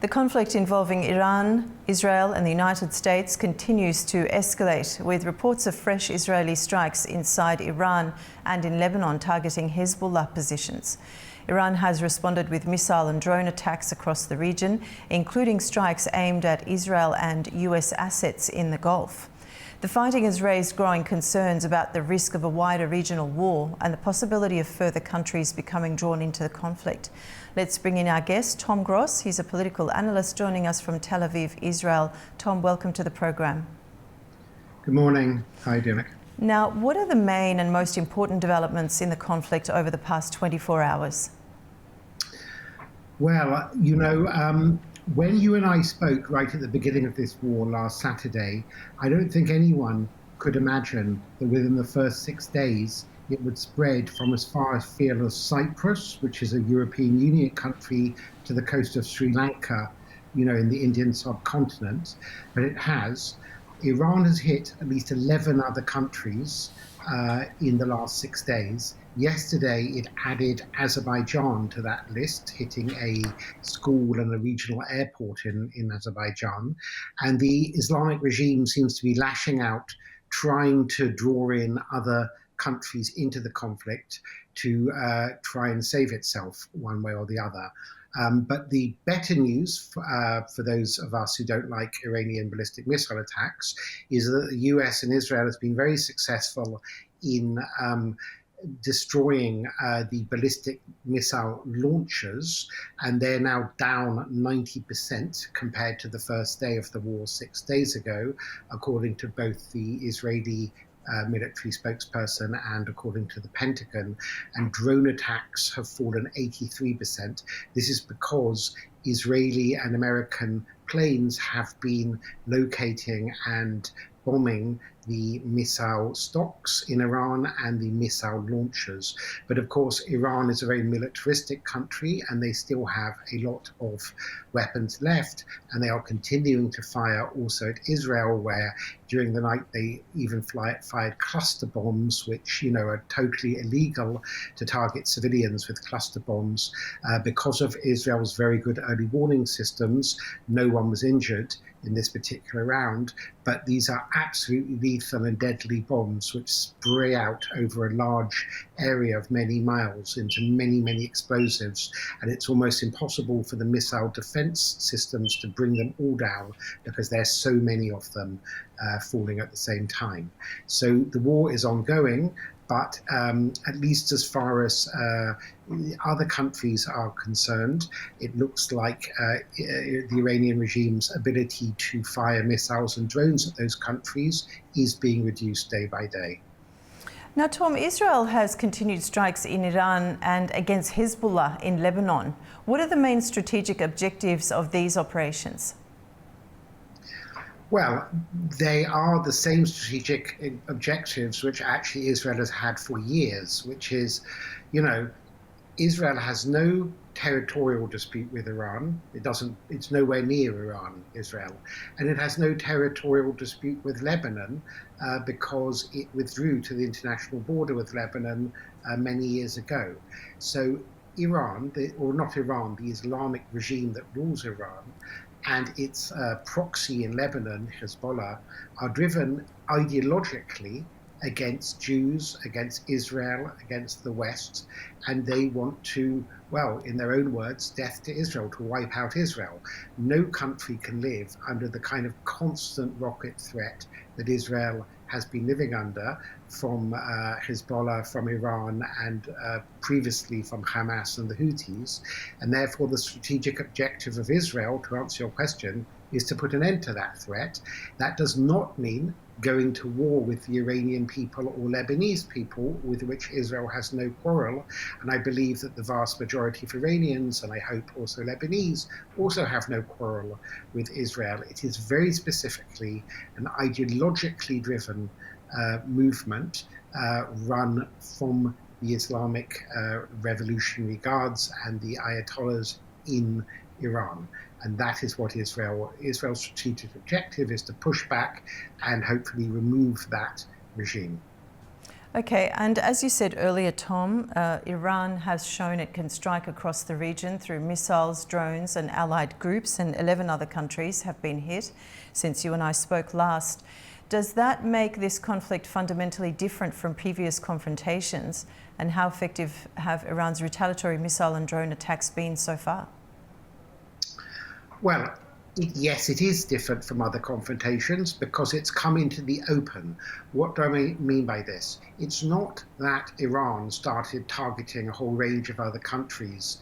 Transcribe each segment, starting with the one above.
The conflict involving Iran, Israel and the United States continues to escalate, with reports of fresh Israeli strikes inside Iran and in Lebanon targeting Hezbollah positions. Iran has responded with missile and drone attacks across the region, including strikes aimed at Israel and US assets in the Gulf. The fighting has raised growing concerns about the risk of a wider regional war and the possibility of further countries becoming drawn into the conflict. Let's bring in our guest, Tom Gross. He's a political analyst joining us from Tel Aviv, Israel. Tom, welcome to the program. Good morning. Hi, Dimmick. Now, what are the main and most important developments in the conflict over the past 24 hours? Well, when you and I spoke right at the beginning of this war last Saturday, I don't think anyone could imagine that within the first 6 days it would spread from as far afield as Cyprus, which is a European Union country, to the coast of Sri Lanka, in the Indian subcontinent. But it has. Iran has hit at least 11 other countries in the last 6 days. Yesterday, it added Azerbaijan to that list, hitting a school and a regional airport in Azerbaijan. And the Islamic regime seems to be lashing out, trying to draw in other countries into the conflict to try and save itself one way or the other. But the better news for those of us who don't like Iranian ballistic missile attacks is that the US and Israel has been very successful in destroying the ballistic missile launchers, and they're now down 90% compared to the first day of the war 6 days ago, according to both the Israeli military spokesperson and according to the Pentagon. And drone attacks have fallen 83%. This is because Israeli and American planes have been locating and bombing the missile stocks in Iran and the missile launchers. But of course, Iran is a very militaristic country and they still have a lot of weapons left, and they are continuing to fire also at Israel, where during the night they even fired cluster bombs, which are totally illegal to target civilians with cluster bombs. Because of Israel's very good early warning systems, no one was injured in this particular round, but these are absolutely lethal and deadly bombs which spray out over a large area of many miles into many, many explosives, and it's almost impossible for the missile defense systems to bring them all down because there's so many of them falling at the same time. So the war is ongoing, but at least as far as other countries are concerned, it looks like the Iranian regime's ability to fire missiles and drones at those countries is being reduced day by day. Now, Tom, Israel has continued strikes in Iran and against Hezbollah in Lebanon. What are the main strategic objectives of these operations? Well, they are the same strategic objectives which actually Israel has had for years, which is, Israel has no territorial dispute with Iran. It's nowhere near Iran, Israel. And it has no territorial dispute with Lebanon because it withdrew to the international border with Lebanon many years ago. So Iran, the Islamic regime that rules Iran, and its proxy in Lebanon, Hezbollah, are driven ideologically against Jews, against Israel, against the West, and they want to, well, in their own words, death to Israel, to wipe out Israel. No country can live under the kind of constant rocket threat that Israel has been living under from Hezbollah, from Iran, and previously from Hamas and the Houthis. And therefore, the strategic objective of Israel, to answer your question, is to put an end to that threat. That does not mean going to war with the Iranian people or Lebanese people, with which Israel has no quarrel. And I believe that the vast majority of Iranians, and I hope also Lebanese, also have no quarrel with Israel. It is very specifically an ideologically driven movement run from the Islamic Revolutionary Guards and the Ayatollahs in Iran. And that is what Israel's strategic objective is, to push back and hopefully remove that regime. Okay, and as you said earlier, Tom, Iran has shown it can strike across the region through missiles, drones and allied groups, and 11 other countries have been hit since you and I spoke last. Does that make this conflict fundamentally different from previous confrontations, and how effective have Iran's retaliatory missile and drone attacks been so far? Well, yes, it is different from other confrontations because it's come into the open. What do I mean by this? It's not that Iran started targeting a whole range of other countries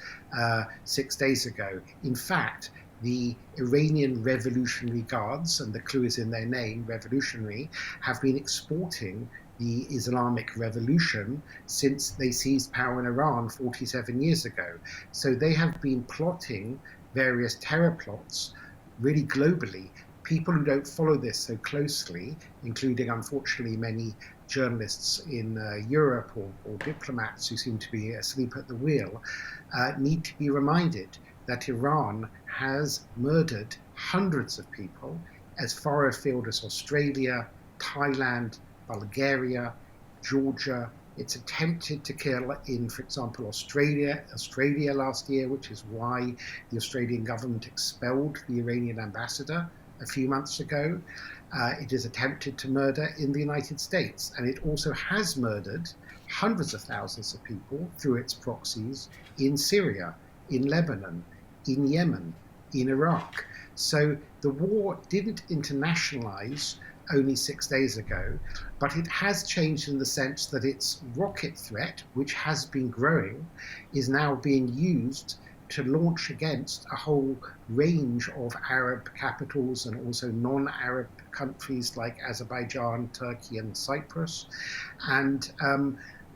6 days ago. In fact, the Iranian Revolutionary Guards, and the clue is in their name, revolutionary, have been exporting the Islamic Revolution since they seized power in Iran 47 years ago. So they have been plotting various terror plots really globally. People who don't follow this so closely, including unfortunately many journalists in Europe or diplomats who seem to be asleep at the wheel, need to be reminded that Iran has murdered hundreds of people as far afield as Australia, Thailand, Bulgaria, Georgia. It's attempted to kill in, for example, Australia last year, which is why the Australian government expelled the Iranian ambassador a few months ago. It has attempted to murder in the United States, and it also has murdered hundreds of thousands of people through its proxies in Syria, in Lebanon, in Yemen, in Iraq. So the war didn't internationalize only 6 days ago, but it has changed in the sense that its rocket threat, which has been growing, is now being used to launch against a whole range of Arab capitals and also non-Arab countries like Azerbaijan, Turkey and Cyprus. And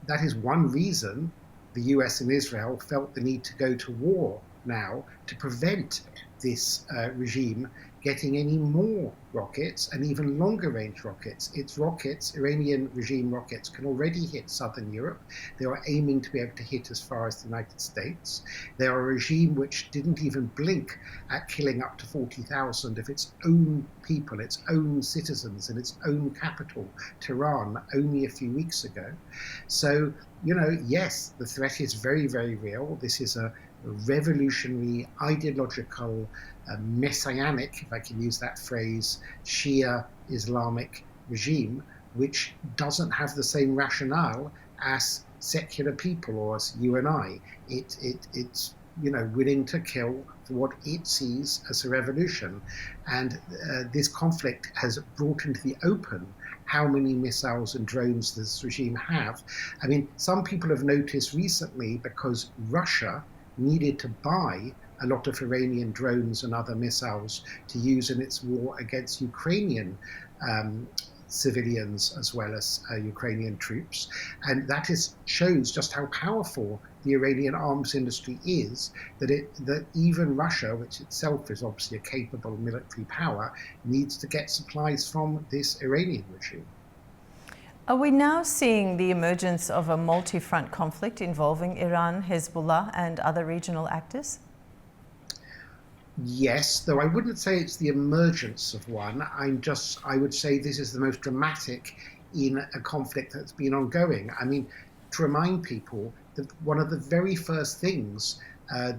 that is one reason the US and Israel felt the need to go to war now to prevent this regime getting any more rockets and even longer range rockets. Its rockets, Iranian regime rockets, can already hit southern Europe. They are aiming to be able to hit as far as the United States. They are a regime which didn't even blink at killing up to 40,000 of its own people, its own citizens in its own capital, Tehran, only a few weeks ago. So, yes, the threat is very, very real. This is a revolutionary, ideological, messianic, if I can use that phrase, Shia Islamic regime, which doesn't have the same rationale as secular people or as you and I. It's willing to kill for what it sees as a revolution. And this conflict has brought into the open how many missiles and drones this regime have. I mean, some people have noticed recently, because Russia needed to buy a lot of Iranian drones and other missiles to use in its war against Ukrainian civilians as well as Ukrainian troops. And that shows just how powerful the Iranian arms industry is, that even Russia, which itself is obviously a capable military power, needs to get supplies from this Iranian regime. Are we now seeing the emergence of a multi-front conflict involving Iran, Hezbollah and other regional actors? Yes, though I wouldn't say it's the emergence of one. I would say this is the most dramatic in a conflict that's been ongoing. I mean, to remind people that one of the very first things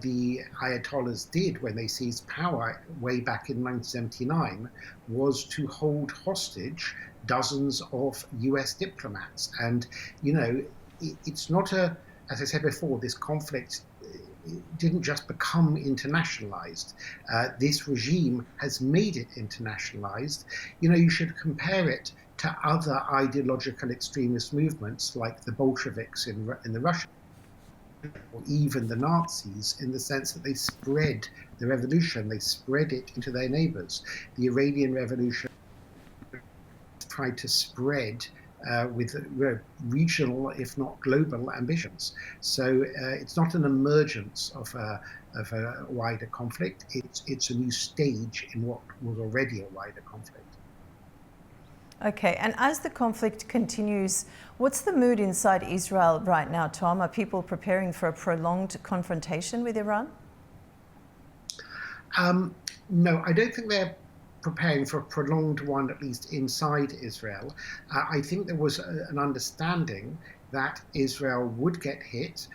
the Ayatollahs did when they seized power way back in 1979 was to hold hostage dozens of US diplomats. And, it's not as I said before, this conflict didn't just become internationalized. This regime has made it internationalized. You should compare it to other ideological extremist movements like the Bolsheviks in the Russian, or even the Nazis, in the sense that they spread the revolution, they spread it into their neighbors. The Iranian Revolution tried to spread with regional, if not global, ambitions. So it's not an emergence of a wider conflict. It's a new stage in what was already a wider conflict. Okay, and as the conflict continues, what's the mood inside Israel right now, Tom? Are people preparing for a prolonged confrontation with Iran? No, I don't think they're preparing for a prolonged one, at least inside Israel. I think there was an understanding that Israel would get hit.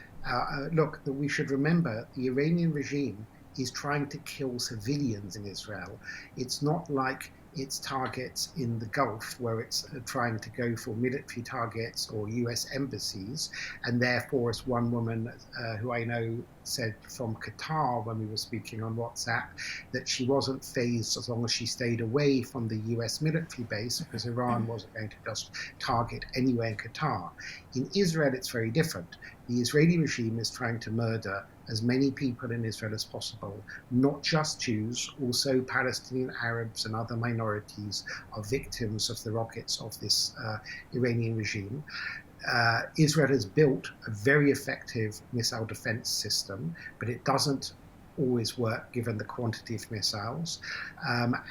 Look, that we should remember the Iranian regime is trying to kill civilians in Israel. It's not like its targets in the Gulf, where it's trying to go for military targets or US embassies. And therefore, as one woman who I know said from Qatar when we were speaking on WhatsApp, that she wasn't fazed as long as she stayed away from the US military base, because Iran wasn't going to just target anywhere in Qatar. In Israel, it's very different. The Israeli regime is trying to murder as many people in Israel as possible, not just Jews, also Palestinian Arabs and other minorities are victims of the rockets of this Iranian regime. Israel has built a very effective missile defense system, but it doesn't always work given the quantity of missiles.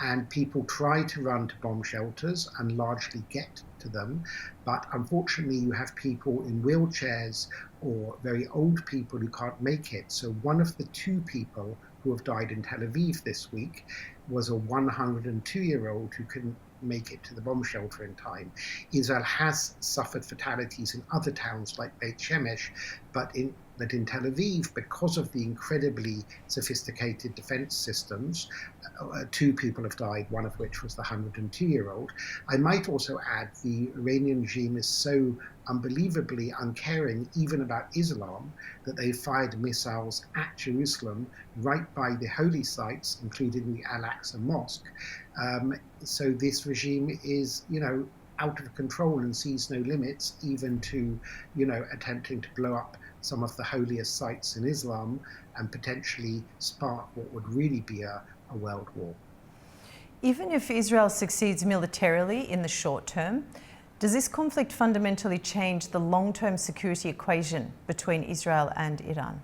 And people try to run to bomb shelters and largely get to them. But unfortunately, you have people in wheelchairs or very old people who can't make it. So one of the two people who have died in Tel Aviv this week was a 102-year-old who couldn't make it to the bomb shelter in time. Israel has suffered fatalities in other towns like Beit Shemesh, but in Tel Aviv, because of the incredibly sophisticated defense systems, two people have died, one of which was the 102-year-old. I might also add the Iranian regime is so unbelievably uncaring even about Islam that they fired missiles at Jerusalem right by the holy sites, including the Al-Aqsa Mosque. So this regime is, out of control and sees no limits, even to, attempting to blow up some of the holiest sites in Islam and potentially spark what would really be a world war. Even if Israel succeeds militarily in the short term, does this conflict fundamentally change the long-term security equation between Israel and Iran?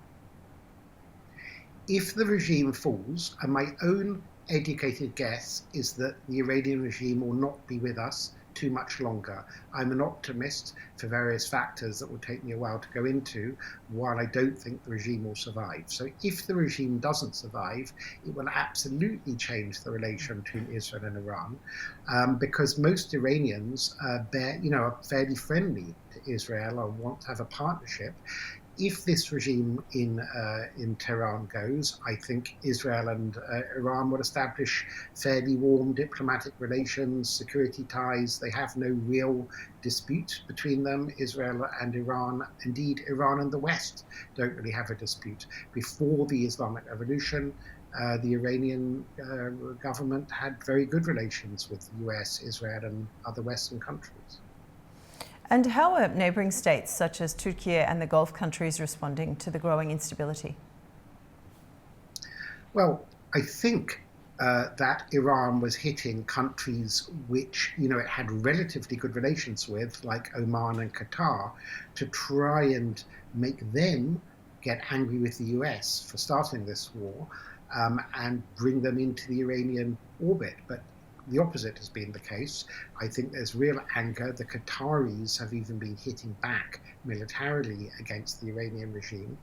If the regime falls, and my own educated guess is that the Iranian regime will not be with us too much longer. I'm an optimist for various factors that will take me a while to go into, while I don't think the regime will survive. So if the regime doesn't survive, it will absolutely change the relation between Israel and Iran, because most Iranians are fairly friendly to Israel or want to have a partnership. If this regime in Tehran goes, I think Israel and Iran will establish fairly warm diplomatic relations, security ties. They have no real dispute between them, Israel and Iran. Indeed, Iran and the West don't really have a dispute. Before the Islamic Revolution, the Iranian government had very good relations with the US, Israel, and other Western countries. And how are neighbouring states such as Turkey and the Gulf countries responding to the growing instability? Well, I think that Iran was hitting countries which, it had relatively good relations with, like Oman and Qatar, to try and make them get angry with the US for starting this war and bring them into the Iranian orbit. But the opposite has been the case. I think there's real anger. The Qataris have even been hitting back militarily against the Iranian regime.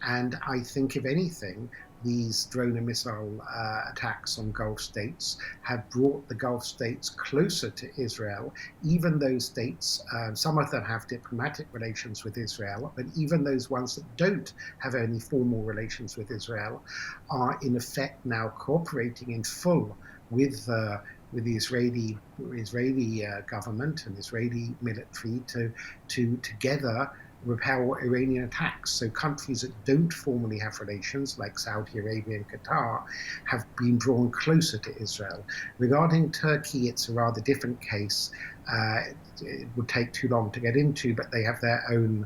And I think, if anything, these drone and missile attacks on Gulf states have brought the Gulf states closer to Israel. Even those states, some of them have diplomatic relations with Israel, but even those ones that don't have any formal relations with Israel are in effect now cooperating in full with the Israeli government and Israeli military to together repel Iranian attacks. So countries that don't formally have relations, like Saudi Arabia and Qatar, have been drawn closer to Israel. Regarding Turkey, it's a rather different case. It would take too long to get into, but they have their own,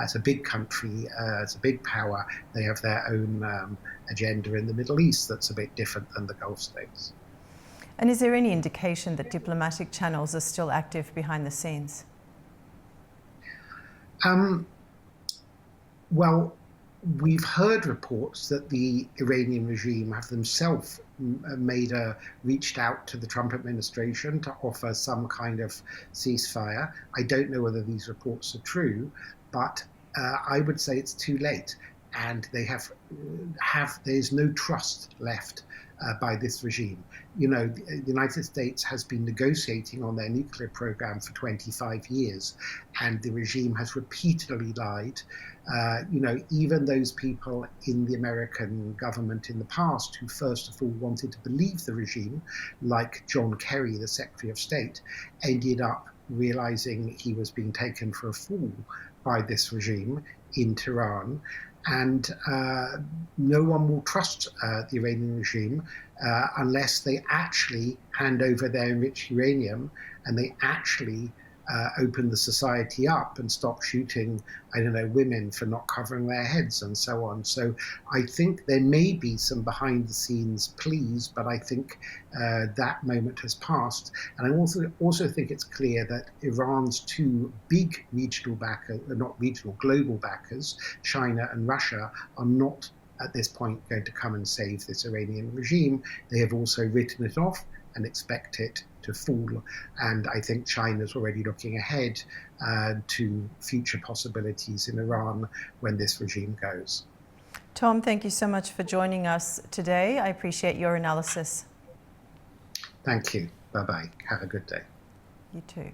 it's a big country, it's a big power, they have their own agenda in the Middle East that's a bit different than the Gulf states. And is there any indication that diplomatic channels are still active behind the scenes? Well, we've heard reports that the Iranian regime have themselves reached out to the Trump administration to offer some kind of ceasefire. I don't know whether these reports are true, but I would say it's too late. and they there's no trust left by this regime. You know, the United States has been negotiating on their nuclear program for 25 years, and the regime has repeatedly lied. You know, even those people in the American government in the past who first of all wanted to believe the regime, like John Kerry, the Secretary of State, ended up realizing he was being taken for a fool by this regime in Tehran. And no one will trust the Iranian regime unless they actually hand over their enriched uranium and they actually open the society up and stop shooting, I don't know, women for not covering their heads and so on. So I think there may be some behind the scenes pleas, but I think that moment has passed. And I also think it's clear that Iran's two big regional backers, not regional, global backers, China and Russia, are not at this point going to come and save this Iranian regime. They have also written it off and expect it to fall. And I think China's already looking ahead to future possibilities in Iran when this regime goes. Tom, thank you so much for joining us today. I appreciate your analysis. Thank you. Bye-bye. Have a good day. You too.